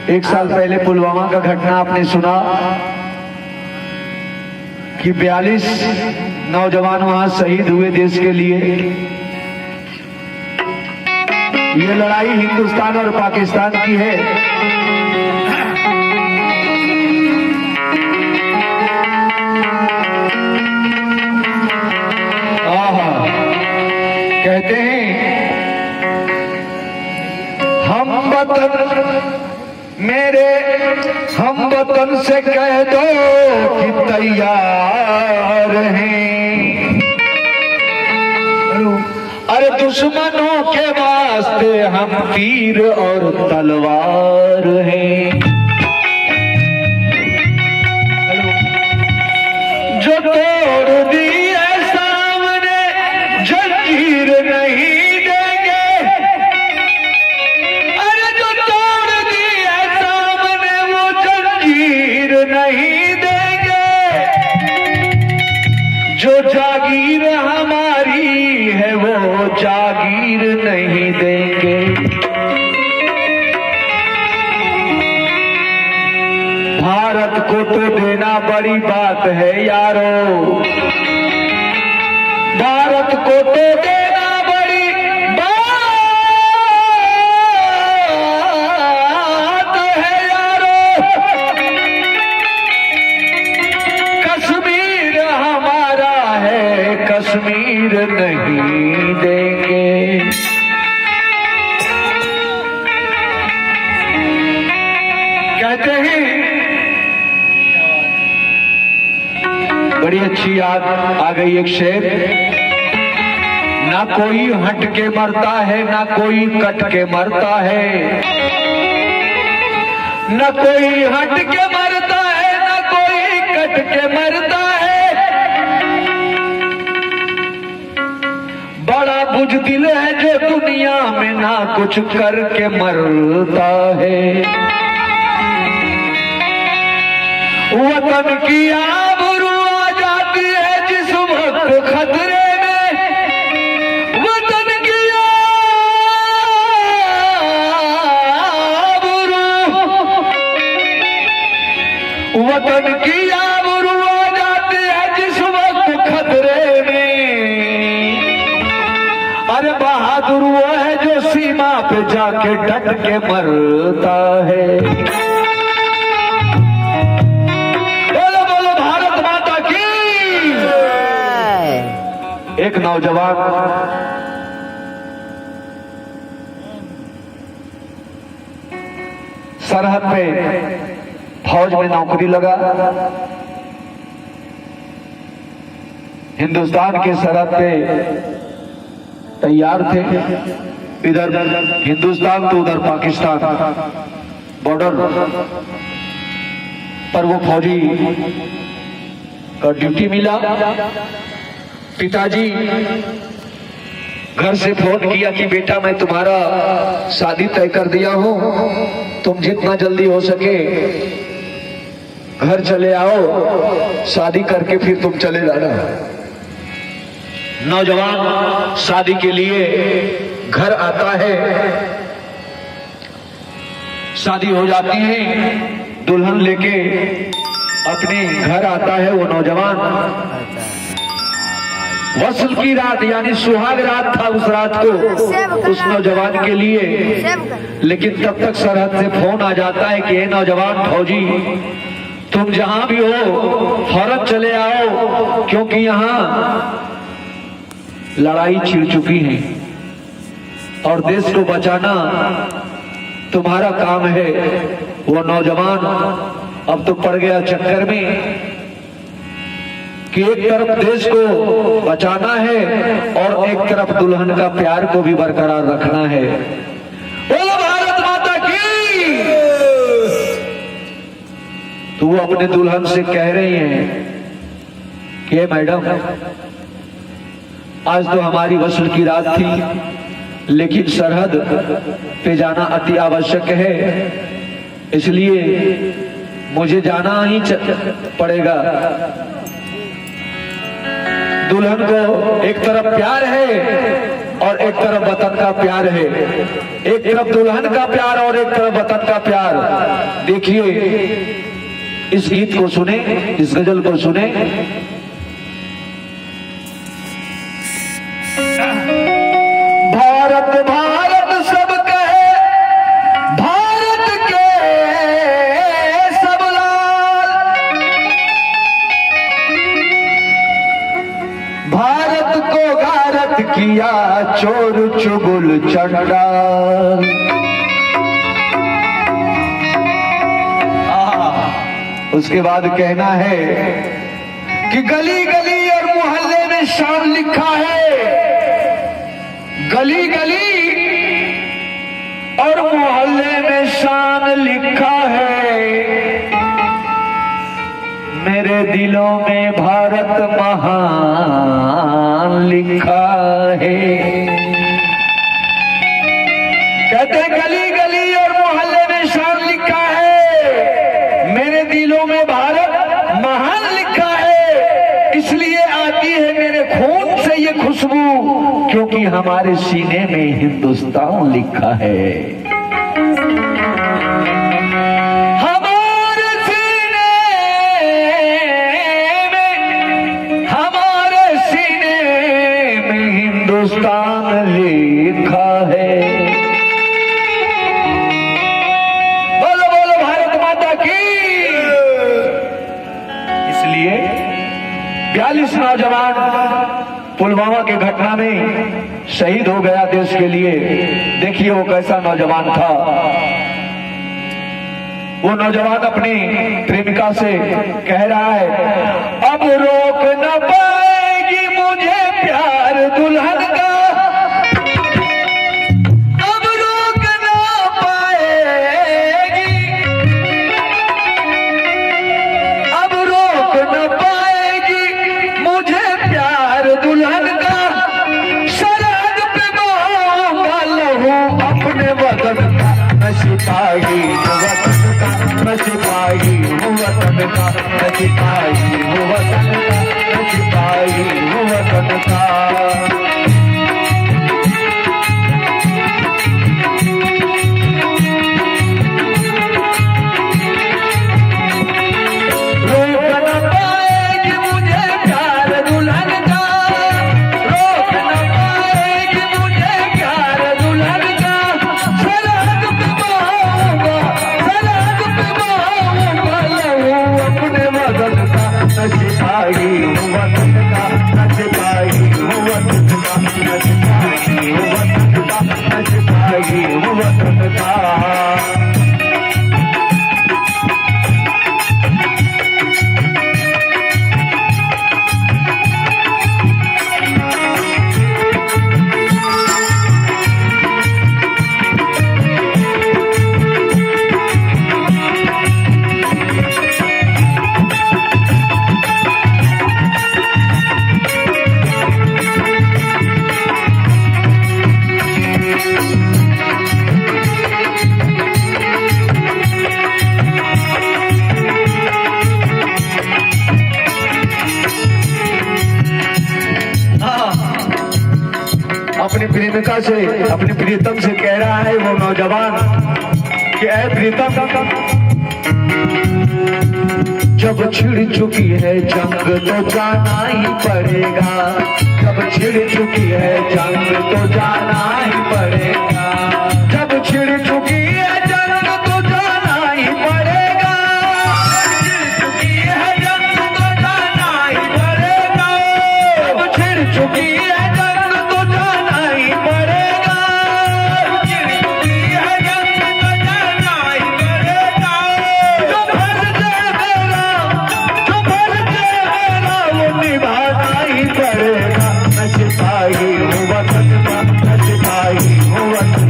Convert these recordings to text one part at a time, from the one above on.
एक साल पहले पुलवामा का घटना आपने सुना कि 42 नौजवान वहां शहीद हुए देश के लिए। ये लड़ाई हिंदुस्तान और पाकिस्तान की है। कहते हैं हम वतन मेरे हम वतन से कह दो कि तैयार हैं। अरे दुश्मनों के वास्ते हम तीर और तलवार हैं। जो तोड़ दी है सामने जंजीर नहीं देंगे। अरे जो तोड़ दी है सामने वो जंजीर नहीं देंगे। जो जागीर हमारी है वो जागीर नहीं देंगे। भारत को तो देना बड़ी बात है यारो। भारत को तो देना बड़ी बात है यारो। कश्मीर हमारा है कश्मीर नहीं देंगे। कहते हैं बड़ी अच्छी याद आ गई एक शेर। ना कोई हट के मरता है ना कोई कट के मरता है। ना कोई हट के मरता है ना कोई कट के मरता है। बड़ा बुज़दिल है जो दुनिया में ना कुछ करके मरता है। वतन की आबरू आ जाती है जिस वक्त खतरे में। वतन की आबरू आ जाती है जिस वक्त खतरे में। अरे बहादुर वो है जो सीमा पे जाके डट के मरता है। एक नौजवान सरहद पे फौज में नौकरी लगा। हिंदुस्तान के सरहद पे तैयार थे। इधर हिंदुस्तान तो उधर पाकिस्तान बॉर्डर पर वो फौजी का ड्यूटी मिला। पिताजी घर से फोन किया कि बेटा मैं तुम्हारा शादी तय कर दिया हूं। तुम जितना जल्दी हो सके घर चले आओ। शादी करके फिर तुम चले जाना। नौजवान शादी के लिए घर आता है। शादी हो जाती है। दुल्हन लेके अपने घर आता है वो नौजवान। वसल की रात यानी सुहाग रात था उस रात को उस नौजवान के लिए। लेकिन तब तक सरहद से फोन आ जाता है कि ये नौजवान फौजी तुम जहां भी हो फौरन चले आओ क्योंकि यहाँ लड़ाई छिड़ चुकी है और देश को बचाना तुम्हारा काम है। वो नौजवान अब तो पड़ गया चक्कर में कि एक तरफ देश को बचाना है और एक तरफ दुल्हन का प्यार को भी बरकरार रखना है। बोलो भारत माता की। तो वो अपने दुल्हन से कह रही हैं कि मैडम आज तो हमारी वसल की रात थी लेकिन सरहद पे जाना अति आवश्यक है इसलिए मुझे जाना ही पड़ेगा। दुल्हन को एक तरफ प्यार है और एक तरफ वतन का प्यार है, एक तरफ दुल्हन का प्यार और एक तरफ वतन का प्यार। देखिए इस गीत को सुने, इस गजल को सुने। भारत भारत सब कहे, भारत के सब लाल, भारत को गारत किया चोर चुगल चंडाल। उसके बाद कहना है कि गली गली और मोहल्ले में शान लिखा है, गली गली और मोहल्ले में शान लिखा है, मेरे दिलों में भारत महान लिखा है। कहते हैं गली गली और मोहल्ले में शान लिखा है, मेरे दिलों में भारत महान लिखा है। इसलिए आती है मेरे खून से ये खुशबू, क्योंकि हमारे सीने में हिंदुस्तान लिखा है। हमारे सीने में हिंदुस्तान लिखा है। बोलो बोलो भारत माता की। इसलिए 42 नौजवान पुलवामा की घटना में शहीद हो गया देश के लिए। देखिए वो कैसा नौजवान था। वो नौजवान अपनी प्रेमिका से कह रहा है, अब रोक न पाएगी मुझे प्यार दुल्हन का, अब रोक न पाएगी, अब रोक न पाएगी मुझे प्यार दुल्हन का, शराब पे मांगा लहू अपने वतन का, मैं सिपाही हूँ वतन का, मैं सिपाही हूँ वतन का, मैं सिपाही हूँ वतन का, मैं सिपाही हूँ वतन का। अपनी प्रेमिका से, अपनी प्रीतम से कह रहा है वो नौजवान कि ऐ प्रीतम, जब छिड़ चुकी है जंग तो जाना ही पड़ेगा, जब छिड़ चुकी है जंग तो जाना ही पड़ेगा, जब छिड़ चुकी है जंग तो जाना ही पड़ेगा, छिड़ चुकी है जंग तो जाना ही पड़ेगा, जब छिड़ चुकी है सिपाही हूँ वतन का, मैं सिपाही हूँ वतन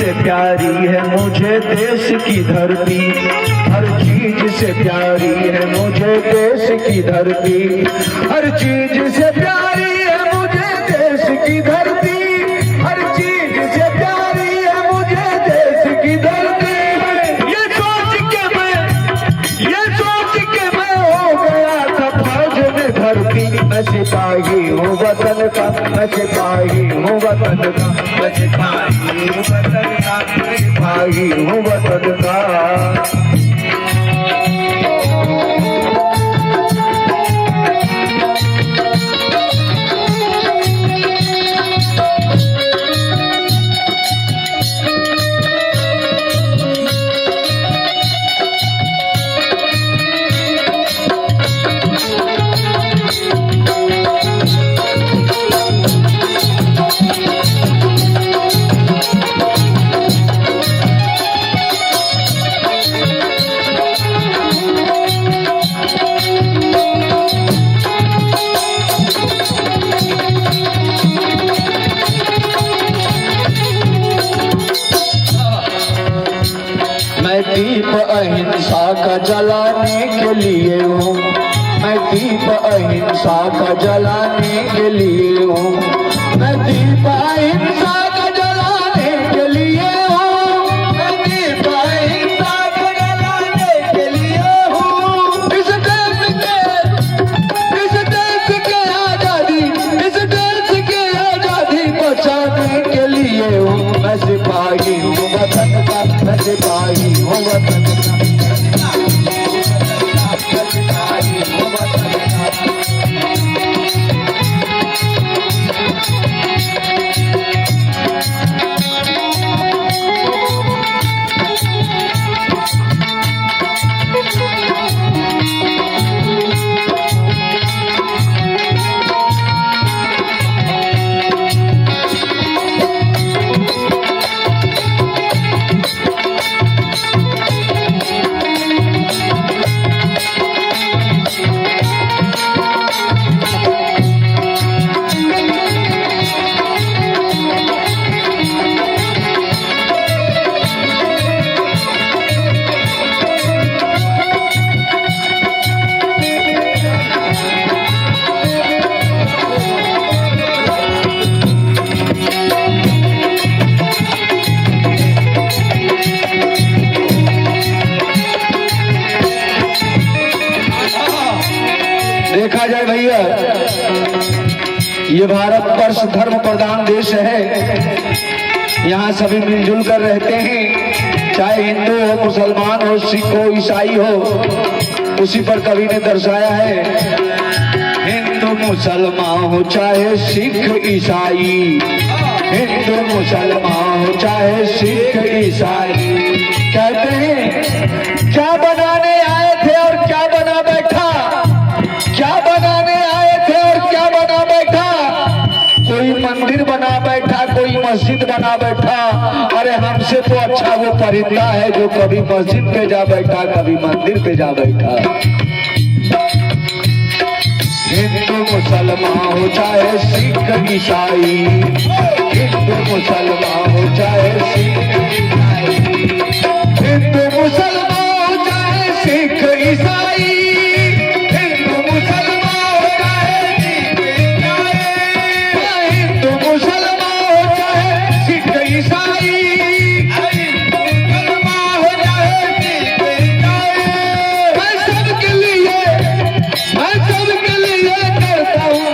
से प्यारी है मुझे देश की धरती, हर चीज से प्यारी है मुझे देश की धरती, हर चीज से प्यारी है मुझे देश की धरती, हर चीज से प्यारी है मुझे देश की धरती। ये सोच के मैं हो गया था फौज में भर्ती, मैं सिपाही हूँ वतन का, मैं सिपाही हूँ वतन का, मैं सिपाही हूँ वतन का, मैं सिपाही हूँ वतन का। मैं दीप अहिंसा का जलाने के लिए हूँ, मैं दीप अहिंसा का जलाने के लिए हूँ, मैं दीप अहिंसा का जलाने के लिए हूँ, मैं दीप अहिंसा का जलाने के लिए हूँ। इस देश के आजादी, इस देश के आजादी बचाने के लिए हूँ, मैं सिपाही हूँ वतन का, मैं सिपाही हूँ वतन का, मैं सिपाही हूँ वतन का। देखा जाए भैया, ये भारत वर्ष धर्म प्रधान देश है, यहाँ सभी मिलजुल कर रहते हैं, चाहे हिंदू हो, मुसलमान हो, सिख हो, ईसाई हो। उसी पर कवि ने दर्शाया है, हिंदू मुसलमान हो चाहे सिख ईसाई, हिंदू मुसलमान हो चाहे सिख ईसाई। कहते हैं क्या बनाने आए थे और क्या बना बैठा, क्या बनाने आए थे और क्या बना बैठा, कोई मंदिर बना बैठा, कोई मस्जिद बना बैठा। अरे हमसे तो अच्छा वो परिंदा है जो कभी मस्जिद पे जा बैठा, कभी मंदिर पे जा बैठा। हिंदू मुसलमान हो चाहे सिख ईसाई, हिंदू मुसलमान हो चाहे सिख ईसाई, हिंदू मुसलमान हो चाहे सिख ईसाई, हिंदू मुसलमान हो चाहे हिंदू मुसलमान हो चाहे सिख ईसाई, हिंदू मुसलमान हो चाहे सिख ईसाई। मैं सबके लिए करता हूँ,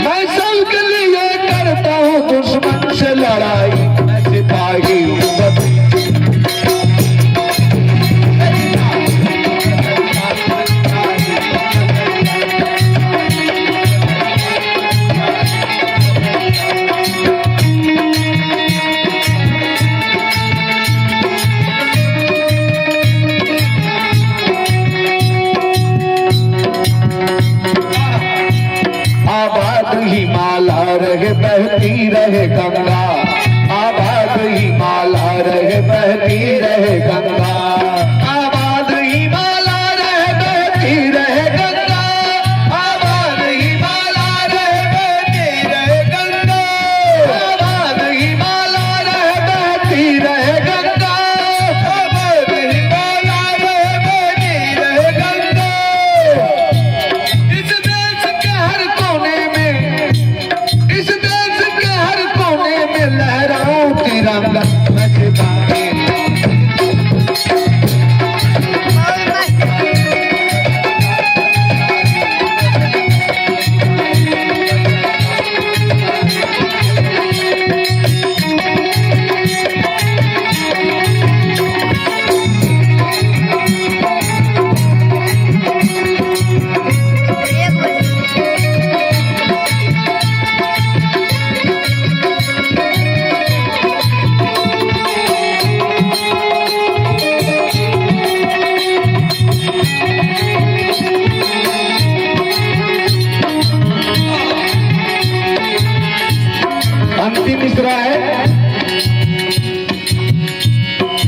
मैं सबके लिए करता हूँ दुश्मन से लड़ाई, मैं सिपाही हूँ। आबाद हिमाला रहे बहती रहे गंगा, आबाद हिमाला रहे बहती रहे गंगा, आबाद हिमाला रहे बहती रहे गंगा, आबाद हिमाला रहे बहती रहे गंगा, आबाद हिमाला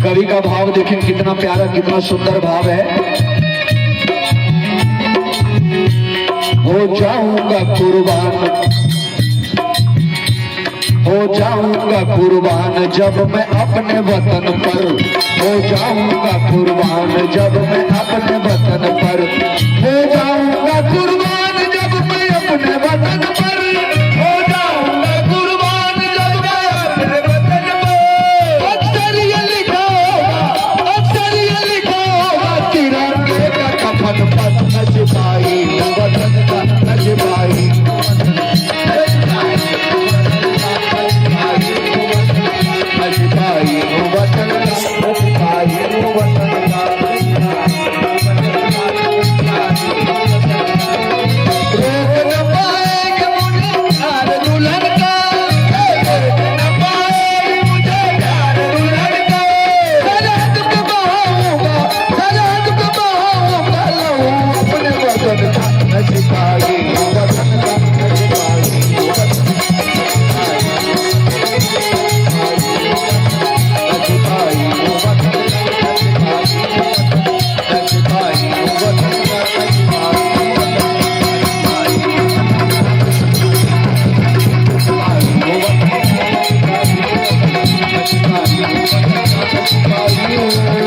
कवि का भाव देखें कितना प्यारा, कितना सुंदर भाव है। हो जाऊंगा कुर्बान, हो जाऊंगा कुर्बान जब मैं अपने वतन पर, हो जाऊंगा कुर्बान जब मैं अपने वतन पर, हो जाऊंगा कुर्बान जब मैं अपने वतन पर, हो जाऊंगा कुर्बान जब मैं अपने वतन पर। अक्सर ये लिखा होगा, अक्सर ये लिखा होगा, तिरंगे का कफन पर न सिपाही वतन का, न सिपाही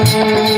you.